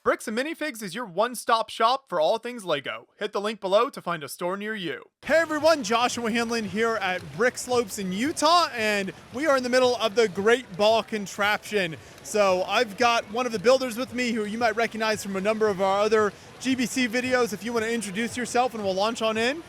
Bricks and Minifigs is your one-stop shop for all things LEGO. Hit the link below to find a store near you. Hey everyone, Joshua Hanlon here at BrickSlopes in Utah, and we are in the middle of the Great Ball Contraption. So I've got one of the builders with me who you might recognize from a number of our other GBC videos. If you want to introduce yourself and we'll launch on in.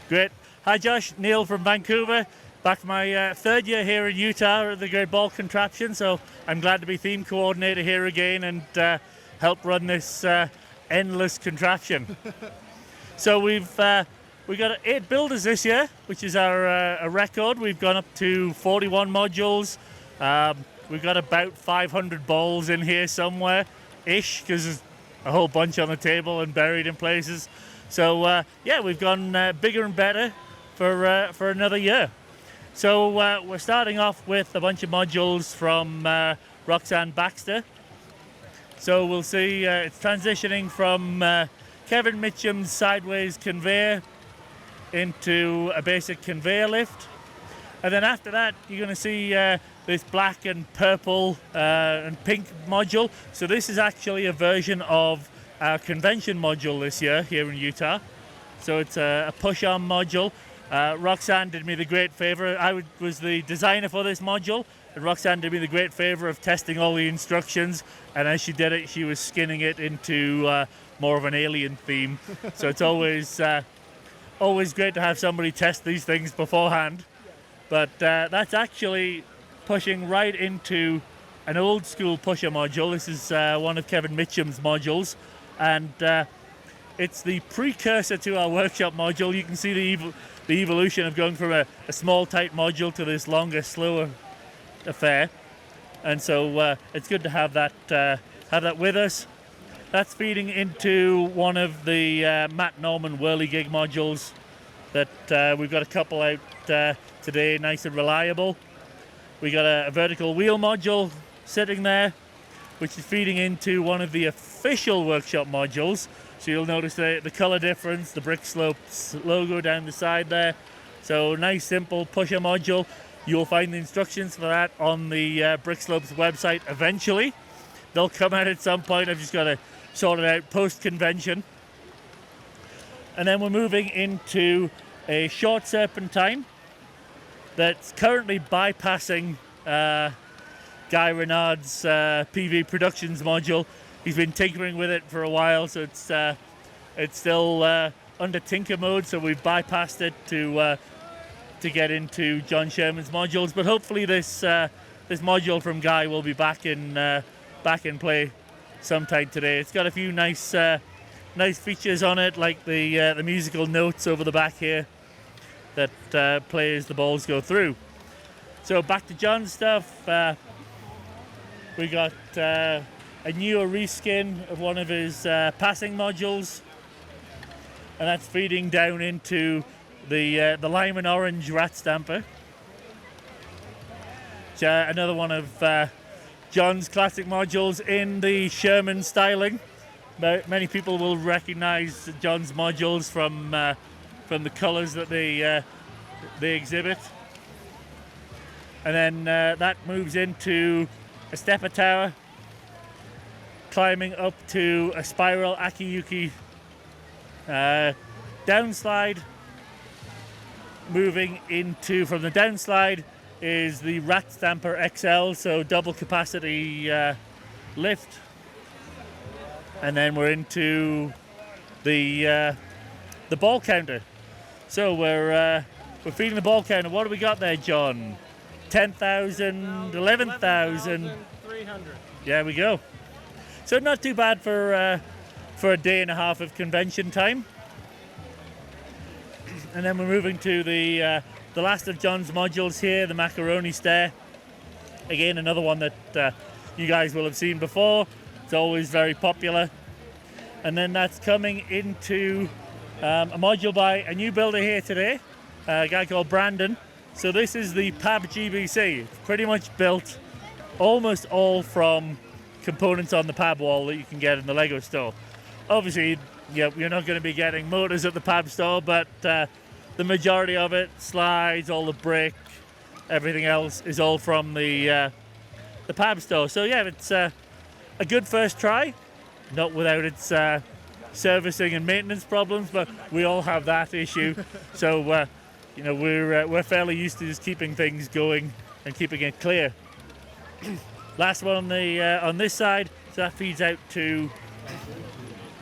Great. Hi Josh, Neil from Vancouver. Back my third year here in Utah at the Great Ball Contraption, so I'm glad to be theme coordinator here again and help run this endless contraption. So we've got 8 builders this year, which is our record. We've gone up to 41 modules. We've got about 500 balls in here somewhere-ish, because there's a whole bunch on the table and buried in places. So yeah, we've gone bigger and better for another year. So we're starting off with a bunch of modules from Roxanne Baxter. So we'll see it's transitioning from Kevin Mitchum's sideways conveyor into a basic conveyor lift. And then after that, you're going to see this black and purple and pink module. So this is actually a version of our convention module this year here in Utah. So it's a push-arm module. Roxanne did me the great favor. I was the designer for this module, and Roxanne did me the great favor of testing all the instructions, and as she did it, she was skinning it into more of an alien theme. So it's always great to have somebody test these things beforehand. But that's actually pushing right into an old school pusher module. This is one of Kevin Mitchum's modules, and it's the precursor to our workshop module. You can see the evolution of going from a small tight module to this longer, slower affair. And so it's good to have that with us. That's feeding into one of the Matt Norman Whirlygig modules that we've got a couple out today, nice and reliable. We got a vertical wheel module sitting there, which is feeding into one of the official workshop modules. So you'll notice the color difference, the BrickSlopes logo down the side there. So nice, simple pusher module. You'll find the instructions for that on the BrickSlopes website eventually. They'll come out at some point. I've just got to sort it out post-convention. And then we're moving into a short serpentine that's currently bypassing Guy Renard's PV Productions module. He's been tinkering with it for a while, so it's still under tinker mode. So we've bypassed it to get into John Sherman's modules. But hopefully this module from Guy will be back in play sometime today. It's got a few nice features on it, like the musical notes over the back here that play as the balls go through. So back to John's stuff. We got a newer reskin of one of his passing modules, and that's feeding down into the lime and orange rat stamper. It's another one of John's classic modules in the Sherman styling. Many people will recognize John's modules from the colors that they exhibit. And then that moves into a stepper tower, climbing up to a spiral Akiyuki downslide. Moving into, from the downslide, is the Rat Stamper XL, so double capacity lift. And then we're into the ball counter. So we're feeding the ball counter. What do we got there, John? 10,000, 11,000. 300. There we go. So not too bad for a day and a half of convention time. And then we're moving to the last of John's modules here, the macaroni stair. Again, another one that you guys will have seen before. It's always very popular. And then that's coming into a module by a new builder here today, a guy called Brandon. So this is the PAB GBC. It's pretty much built almost all from components on the PAB wall that you can get in the LEGO store. Obviously, yeah, you're not going to be getting motors at the PAB store, but the majority of it, slides, all the brick, everything else is all from the PAB store. So yeah, it's a good first try. not without its servicing and maintenance problems, but we all have that issue. So we're fairly used to just keeping things going and keeping it clear. Last one on the on this side, so that feeds out to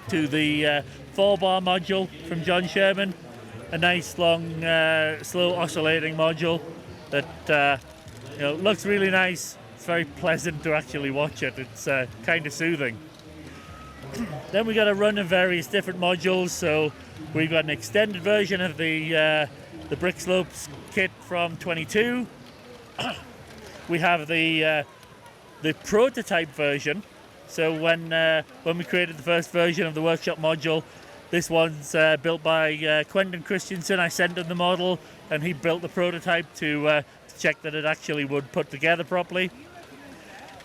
the 4-bar module from John Sherman, a nice long slow oscillating module that looks really nice. It's very pleasant to actually watch it. It's kind of soothing. Then we got a run of various different modules. So we've got an extended version of the BrickSlopes kit from 22. We have the prototype version. So when we created the first version of the workshop module, this one's built by Quentin Christensen. I sent him the model, and he built the prototype to check that it actually would put together properly.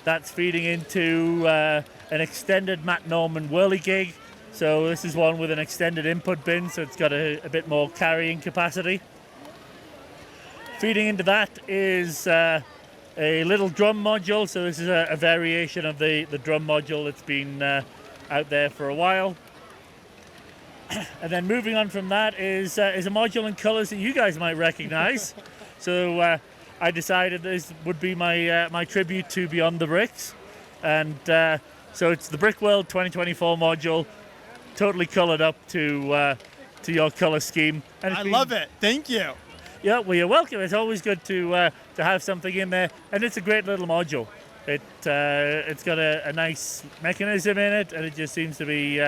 That's feeding into an extended Matt Norman Whirlygig. So this is one with an extended input bin, so it's got a bit more carrying capacity. Feeding into that is a little drum module. So this is a variation of the drum module that's been out there for a while. And then moving on from that is a module in colors that you guys might recognize. So I decided this would be my tribute to Beyond the Bricks. And so it's the Brick World 2024 module, totally colored up to your color scheme. And I love it. Thank you. Yeah, well, you're welcome. It's always good to have something in there, and it's a great little module. It's got a nice mechanism in it, and it just seems to be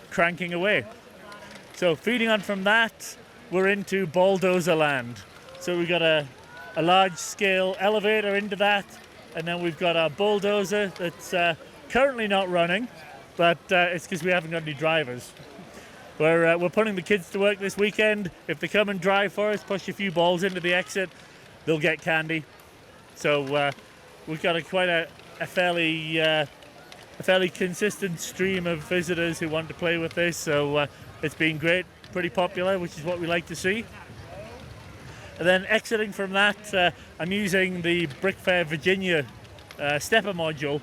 cranking away. So feeding on from that, we're into Balldozer land. So we've got a large-scale elevator into that, and then we've got our Balldozer that's currently not running, but it's because we haven't got any drivers. We're putting the kids to work this weekend. If they come and drive for us, push a few balls into the exit, they'll get candy. So we've got quite a fairly consistent stream of visitors who want to play with this. So it's been great, pretty popular, which is what we like to see. And then exiting from that, I'm using the Brick Fair Virginia stepper module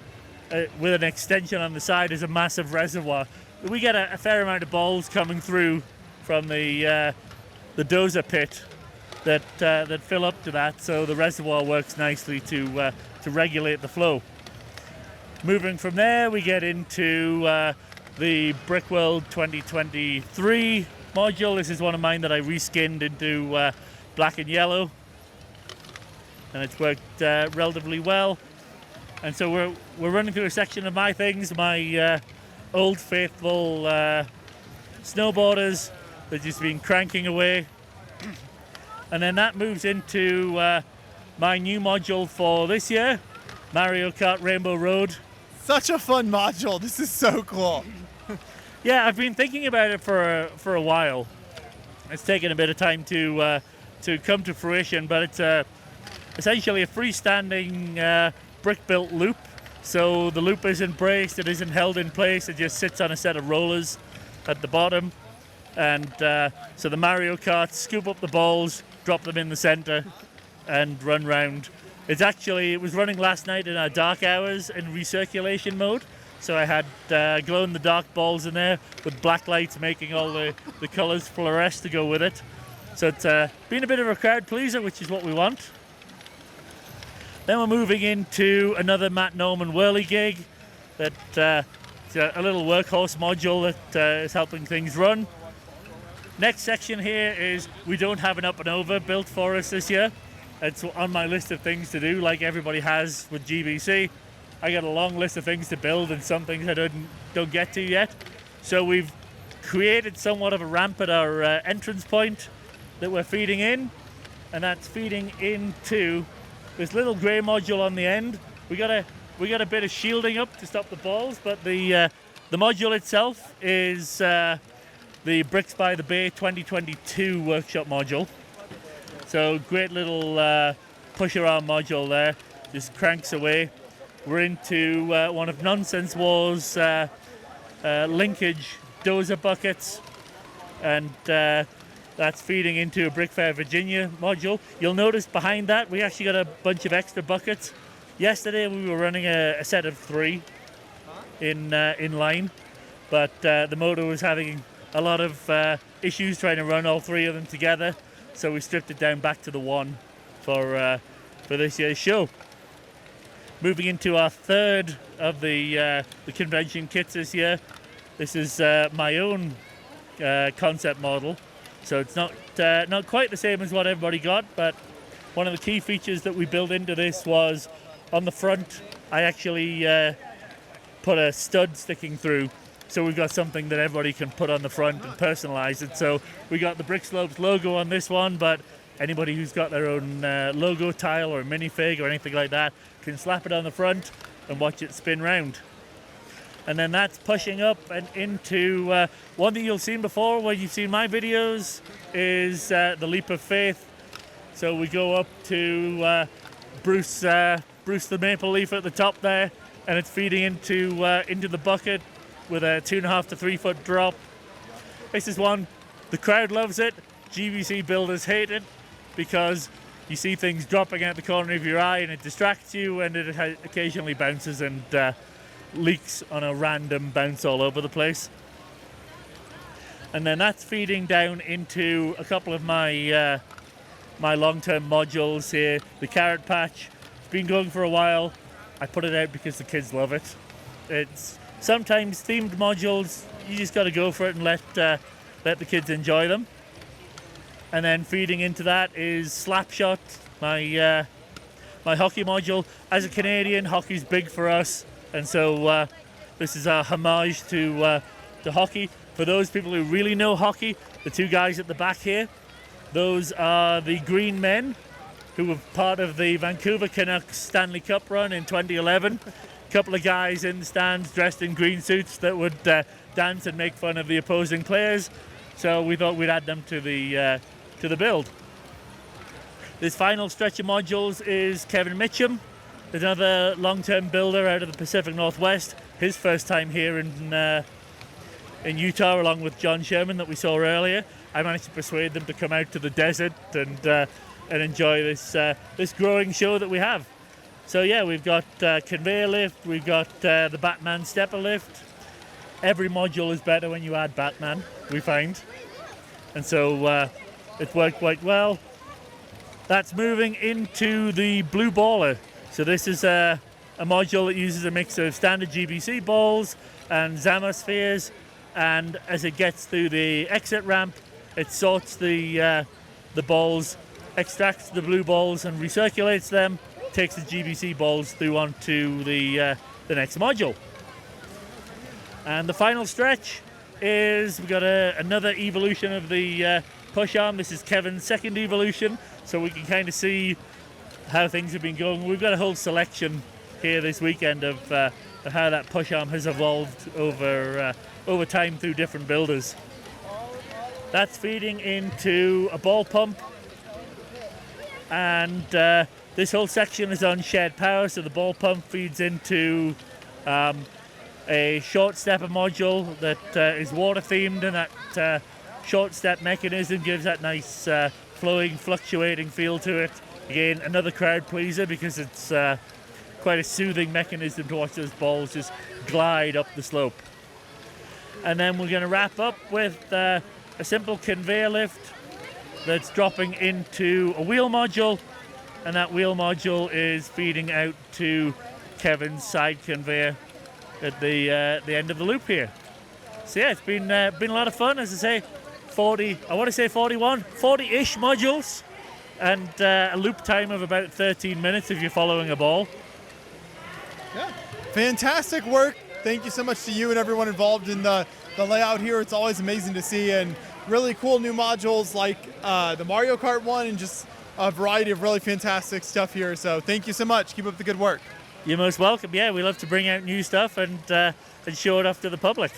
with an extension on the side as a massive reservoir. We get a fair amount of balls coming through from the dozer pit that fill up to that, so the reservoir works nicely to regulate the flow. Moving from there, we get into the Brick World 2023 module. This is one of mine that I reskinned into black and yellow, and it's worked relatively well. And so we're running through a section of my things, my old faithful snowboarders that just been cranking away, and then that moves into my new module for this year, Mario Kart Rainbow Road. Such a fun module. This is so cool. Yeah, I've been thinking about it for a while. It's taken a bit of time to come to fruition, but it's essentially a freestanding brick-built loop. So the loop isn't braced, it isn't held in place, it just sits on a set of rollers at the bottom. And so the Mario Karts scoop up the balls, drop them in the center, and run round. It was running last night in our dark hours in recirculation mode. So I had glow-in-the-dark balls in there with black lights making all the colors fluoresce to go with it. So it's been a bit of a crowd pleaser, which is what we want. Then we're moving into another Matt Norman Whirlygig that it's a little workhorse module that is helping things run. Next section here is we don't have an up and over built for us this year. It's on my list of things to do, like everybody has with GBC. I got a long list of things to build and some things I don't get to yet. So we've created somewhat of a ramp at our entrance point that we're feeding in, and that's feeding into this little grey module on the end. We got a bit of shielding up to stop the balls, but the module itself is the Bricks by the Bay 2022 workshop module. So great little pusher arm module there, just cranks away. We're into one of Nonsense War's linkage dozer buckets, and that's feeding into a Brick Fair Virginia module. You'll notice behind that we actually got a bunch of extra buckets. Yesterday we were running a set of 3 in line, but the motor was having a lot of issues trying to run all three of them together, so we stripped it down back to the one for this year's show. Moving into our third of the convention kits this year. This is my own concept model, so it's not quite the same as what everybody got, but one of the key features that we built into this was on the front I actually put a stud sticking through, so we've got something that everybody can put on the front and personalize it. So we got the BrickSlopes logo on this one, but anybody who's got their own logo tile or minifig or anything like that can slap it on the front and watch it spin round. And then that's pushing up and into one thing you'll seen before when you've seen my videos is the leap of faith. So we go up to Bruce the maple leaf at the top there, and it's feeding into the bucket with a 2.5 to 3 foot drop. This is one, the crowd loves it. GBC builders hate it because you see things dropping out the corner of your eye and it distracts you, and it occasionally bounces and leaks on a random bounce all over the place. And then that's feeding down into a couple of my my long-term modules here. The carrot patch, it's been going for a while. I put it out because the kids love it. It's sometimes themed modules, you just got to go for it and let the kids enjoy them. And then feeding into that is Slapshot, my hockey module. As a Canadian, hockey's big for us, and so this is a homage to hockey. For those people who really know hockey, the two guys at the back here, those are the Green Men, who were part of the Vancouver Canucks Stanley Cup run in 2011. A couple of guys in the stands dressed in green suits that would dance and make fun of the opposing players. So we thought we'd add them to the build. This final stretch of modules is Kevin Mitchum, another long-term builder out of the Pacific Northwest. His first time here in Utah, along with John Sherman that we saw earlier. I managed to persuade them to come out to the desert and enjoy this growing show that we have. So yeah, we've got conveyor lift, we've got the Batman stepper lift. Every module is better when you add Batman, we find. And so it's worked quite well. That's moving into the blue baller. So this is a module that uses a mix of standard GBC balls and Zama spheres, and as it gets through the exit ramp, it sorts the balls, extracts the blue balls and recirculates them, takes the GBC balls through onto the next module. And the final stretch is we've got another evolution of the push arm. This is Kevin's second evolution, so we can kind of see how things have been going. We've got a whole selection here this weekend of how that push arm has evolved over time through different builders. That's feeding into a ball pump, and this whole section is on shared power, so the ball pump feeds into a short stepper module that is water themed, and that short step mechanism gives that nice flowing, fluctuating feel to it. Again, another crowd pleaser because it's quite a soothing mechanism to watch those balls just glide up the slope. And then we're going to wrap up with a simple conveyor lift that's dropping into a wheel module, and that wheel module is feeding out to Kevin's side conveyor at the end of the loop here. So yeah, it's been a lot of fun. As I say, 40-ish modules, and a loop time of about 13 minutes if you're following a ball. Yeah, fantastic work. Thank you so much to you and everyone involved in the layout here. It's always amazing to see, and really cool new modules like the Mario Kart one, and just a variety of really fantastic stuff here. So thank you so much. Keep up the good work. You're most welcome. Yeah, we love to bring out new stuff and show it off to the public.